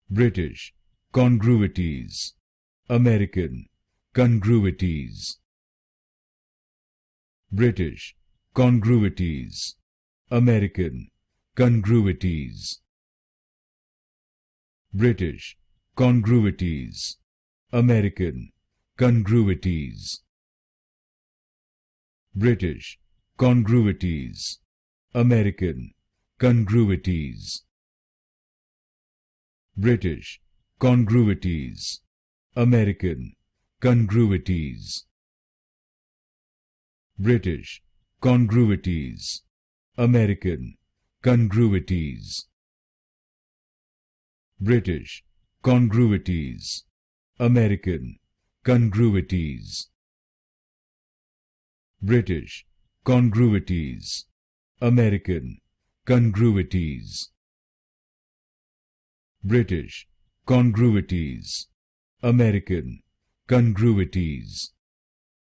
British, Congruities. American, Congruities. British, Congruities. American, Congruities. British, Congruities. American, Congruities. British, Congruities. American, Congruities. British, Congruities. American, Congruities. British, Congruities. American, Congruities. British, Congruities. American, Congruities. British, Congruities. American, Congruities. British, Congruities. American, Congruities.